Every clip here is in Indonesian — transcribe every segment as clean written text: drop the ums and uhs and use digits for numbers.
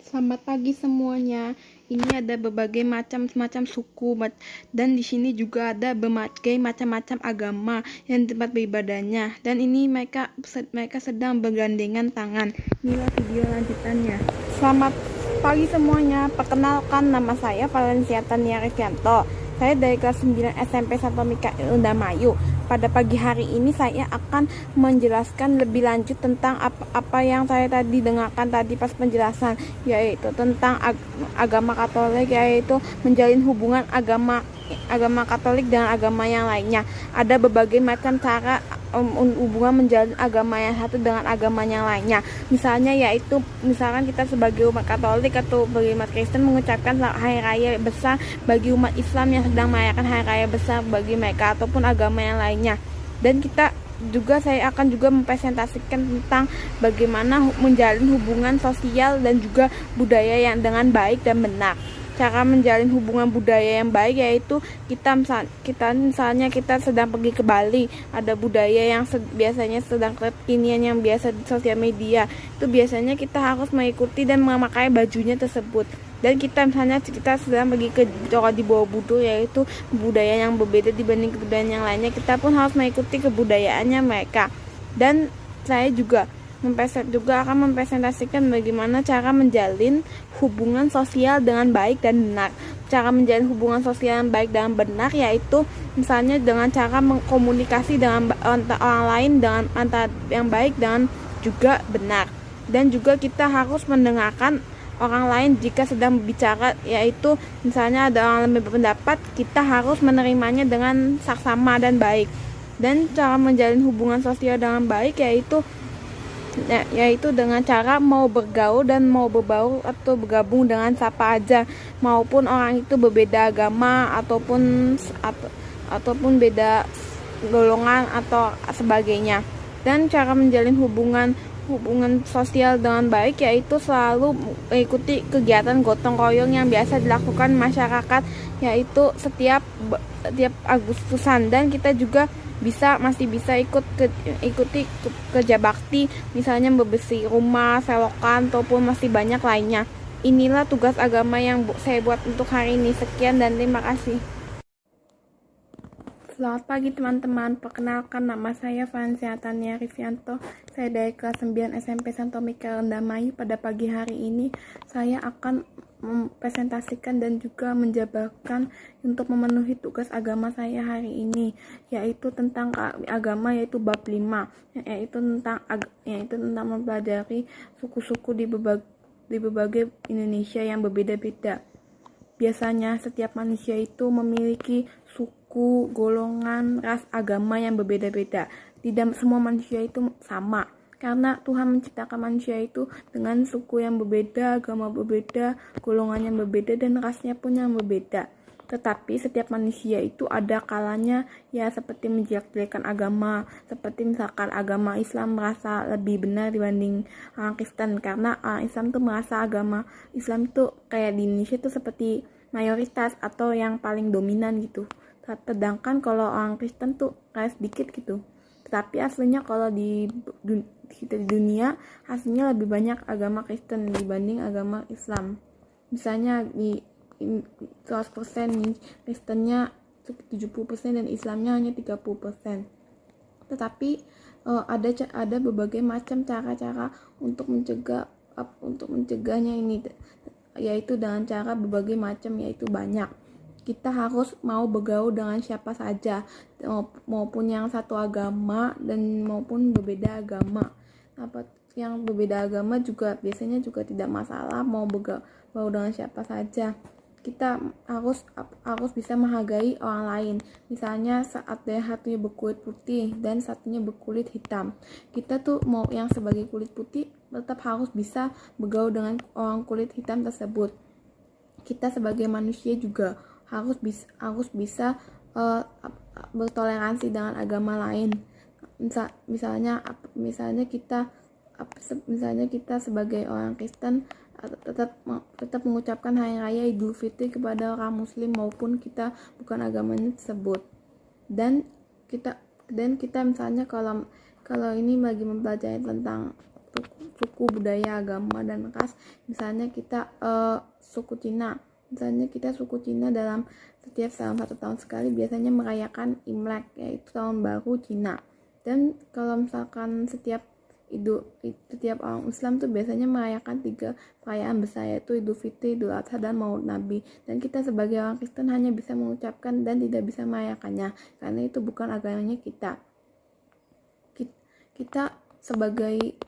Selamat pagi semuanya. Ini ada berbagai macam suku dan di sini juga ada berbagai macam-macam agama yang tempat beribadahnya. Dan ini mereka sedang bergandengan tangan. Inilah video lanjutannya. Selamat pagi semuanya. Perkenalkan, nama saya Valencia Tania Rivianto. Saya dari kelas 9 SMP Santo Mikael Indramayu. Pada pagi hari ini saya akan menjelaskan lebih lanjut tentang apa yang saya tadi dengarkan tadi pas penjelasan, yaitu tentang agama Katolik, yaitu menjalin hubungan agama Katolik dengan agama yang lainnya. Ada berbagai macam cara hubungan menjalin agama yang satu dengan agama yang lainnya. Misalnya yaitu misalkan kita sebagai umat Katolik atau sebagai umat Kristen mengucapkan hari raya besar bagi umat Islam yang sedang merayakan hari raya besar bagi mereka ataupun agama yang lainnya. Dan saya akan juga mempresentasikan tentang bagaimana menjalin hubungan sosial dan juga budaya yang dengan baik dan benar. Cara menjalin hubungan budaya yang baik yaitu misalnya kita sedang pergi ke Bali, ada budaya yang biasanya sedang kekinian yang biasa di sosial media, itu biasanya kita harus mengikuti dan memakai bajunya tersebut. Dan misalnya kita sedang pergi ke Candi Borobudur, yaitu budaya yang berbeda dibanding kebudayaan yang lainnya, kita pun harus mengikuti kebudayaannya mereka. Dan saya juga akan mempresentasikan bagaimana cara menjalin hubungan sosial dengan baik dan benar. Cara menjalin hubungan sosial yang baik dan benar yaitu misalnya dengan cara mengkomunikasi dengan orang lain dengan antara yang baik dan juga benar. Dan juga kita harus mendengarkan orang lain jika sedang berbicara, yaitu misalnya ada orang lebih berpendapat, kita harus menerimanya dengan saksama dan baik. Dan cara menjalin hubungan sosial dengan baik yaitu dengan cara mau bergaul dan mau berbaur atau bergabung dengan siapa aja, maupun orang itu berbeda agama ataupun beda golongan atau sebagainya. Dan cara menjalin hubungan sosial dengan baik yaitu selalu mengikuti kegiatan gotong royong yang biasa dilakukan masyarakat, yaitu setiap Agustusan. Dan kita juga masih bisa ikuti kerja bakti, misalnya membersih rumah, selokan, ataupun masih banyak lainnya. Inilah tugas agama yang saya buat untuk hari ini. Sekian dan terima kasih. Selamat pagi teman-teman, perkenalkan nama saya Valencia Tania Rivianto. Saya dari kelas 9 SMP Santo Mikael Indramayu. Pada pagi hari ini saya akan mempresentasikan dan juga menjabarkan untuk memenuhi tugas agama saya hari ini, yaitu tentang agama, yaitu bab 5, yaitu tentang mempelajari suku-suku di berbagai Indonesia yang berbeda-beda. Biasanya setiap manusia itu memiliki suku, golongan, ras, agama yang berbeda-beda. Tidak semua manusia itu sama, karena Tuhan menciptakan manusia itu dengan suku yang berbeda, agama berbeda, golongan yang berbeda, dan rasnya pun yang berbeda. Tetapi setiap manusia itu ada kalanya ya seperti menjelek-jelekan agama, seperti misalkan agama Islam merasa lebih benar dibanding orang Kristen, karena orang Islam tuh merasa agama Islam itu kayak di Indonesia tuh seperti mayoritas atau yang paling dominan gitu. Sedangkan kalau orang Kristen tuh kayak sedikit gitu. Tetapi aslinya kalau di dunia aslinya lebih banyak agama Kristen dibanding agama Islam. Misalnya di 100% Kristennya 70% dan Islamnya hanya 30%. Tetapi ada berbagai macam cara-cara untuk mencegahnya ini, yaitu dengan cara berbagai macam, yaitu banyak. Kita harus mau bergaul dengan siapa saja, maupun yang satu agama dan maupun berbeda agama. Yang berbeda agama juga biasanya juga tidak masalah mau bergaul dengan siapa saja. Kita harus bisa menghargai orang lain. Misalnya saat yang satunya berkulit putih dan satunya berkulit hitam, kita tuh mau yang sebagai kulit putih tetap harus bisa bergaul dengan orang kulit hitam tersebut. Kita sebagai manusia juga harus bisa bertoleransi dengan agama lain. Misalnya kita sebagai orang Kristen tetap mengucapkan hari raya Idul Fitri kepada orang Muslim maupun kita bukan agamanya tersebut. Dan kita misalnya kalau ini lagi mempelajari tentang suku, budaya, agama, dan ras. Misalnya kita suku Cina. Misalnya kita suku Cina dalam setiap 1 tahun sekali biasanya merayakan Imlek, yaitu tahun baru Cina. Dan kalau misalkan setiap orang Islam tuh biasanya merayakan 3 perayaan besar, yaitu Idul Fitri, Idul Adha, dan Maulid Nabi. Dan kita sebagai orang Kristen hanya bisa mengucapkan dan tidak bisa merayakannya karena itu bukan agamanya kita. Kita sebagai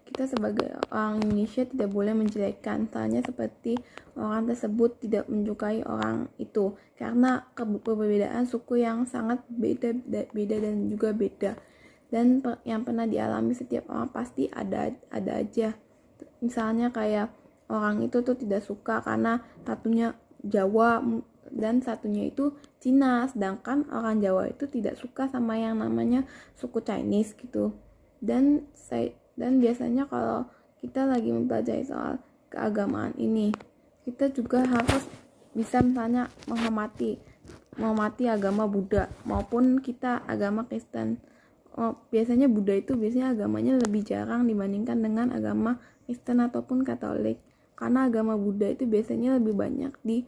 orang Indonesia tidak boleh menjelekkan, misalnya seperti orang tersebut tidak menyukai orang itu karena perbedaan suku yang sangat beda dan juga beda. Dan yang pernah dialami setiap orang pasti ada aja. Misalnya kayak orang itu tuh tidak suka karena satunya Jawa dan satunya itu Cina, sedangkan orang Jawa itu tidak suka sama yang namanya suku Chinese gitu. Dan biasanya kalau kita lagi mempelajari soal keagamaan ini, kita juga harus bisa misalnya menghormati agama Buddha maupun kita agama Kristen. Biasanya Buddha itu agamanya lebih jarang dibandingkan dengan agama Kristen ataupun Katolik, karena agama Buddha itu biasanya lebih banyak di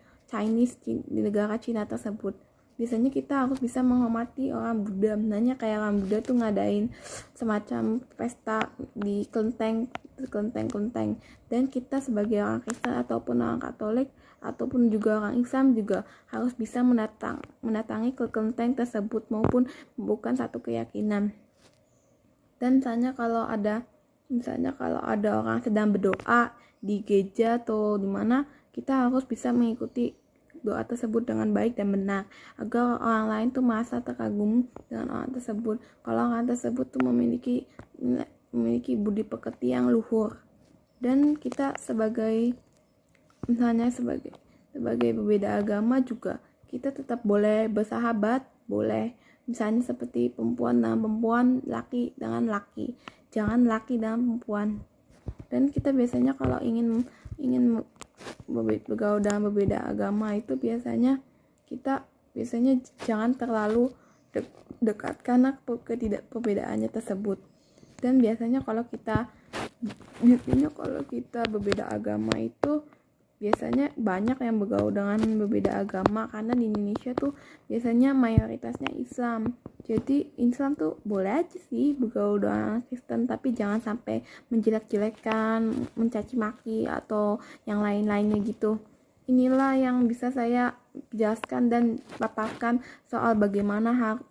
negara Cina tersebut. Biasanya kita harus bisa menghormati orang Buddha. Misalnya kayak orang Buddha tuh ngadain semacam pesta di kelenteng, dan kita sebagai orang Kristen ataupun orang Katolik ataupun juga orang Islam juga harus bisa mendatangi ke kelenteng tersebut maupun bukan satu keyakinan. Dan misalnya kalau ada orang sedang berdoa di gereja atau di mana, kita harus bisa mengikuti doa tersebut dengan baik dan benar agar orang lain tuh merasa terkagum dengan orang tersebut. Kalau orang tersebut tuh memiliki budi pekerti yang luhur. Dan kita sebagai berbeda agama juga kita tetap boleh bersahabat, boleh misalnya seperti perempuan dengan perempuan, laki dengan laki, jangan laki dengan perempuan. Dan kita biasanya kalau ingin bergaul dengan berbeda agama itu biasanya jangan terlalu dekat karena perbedaannya tersebut. Dan biasanya kalau kita berbeda agama itu biasanya banyak yang bergaul dengan berbeda agama, karena di Indonesia tuh biasanya mayoritasnya Islam. Jadi Islam tuh boleh aja sih bergaul dengan Kristen, tapi jangan sampai menjelek-jelekan, mencaci maki atau yang lain-lainnya gitu. Inilah yang bisa saya jelaskan dan paparkan soal bagaimana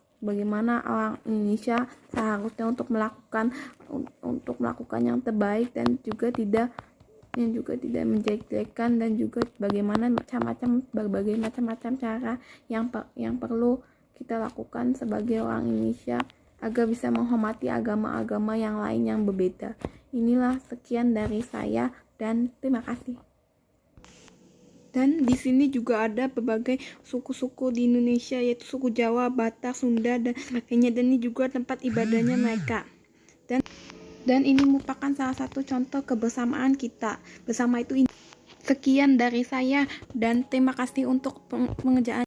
orang Indonesia seharusnya untuk melakukan yang terbaik dan juga tidak menjelek-jelekan, dan juga bagaimana berbagai macam cara yang perlu kita lakukan sebagai orang Indonesia agar bisa menghormati agama-agama yang lain yang berbeda. Inilah sekian dari saya dan terima kasih. Dan di sini juga ada berbagai suku-suku di Indonesia, yaitu suku Jawa, Batak, Sunda, dan sebagainya. Dan ini juga tempat ibadahnya mereka. Dan ini merupakan salah satu contoh kebersamaan kita. Bersama itu sekian dari saya dan terima kasih untuk pengerjaan.